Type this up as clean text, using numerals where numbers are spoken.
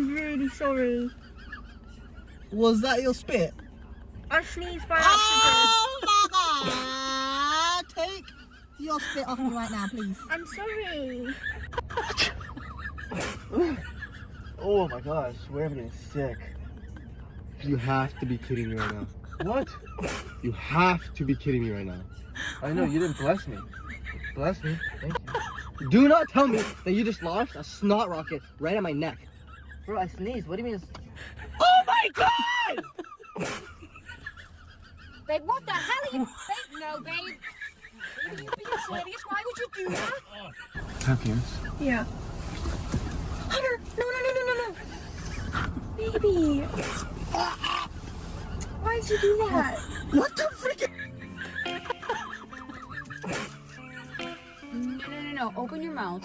I'm really sorry. Was that your spit? I sneezed by accident. Oh my god! Take your spit off me right now, please. I'm sorry. Oh my god, I swear I'm getting sick. You have to be kidding me right now. What? You have to be kidding me right now. I know, you didn't bless me. Bless me. Thank you. Do not tell me that you just launched a snot rocket right at my neck. Bro, I sneezed. What do you mean? Oh my god! Babe, what the hell are you? Babe, no, babe. Babe, are you being serious? Why would you do that? Happiness. Yeah. Hunter, no. Baby. Why did you do that? What the freaking? No. Open your mouth.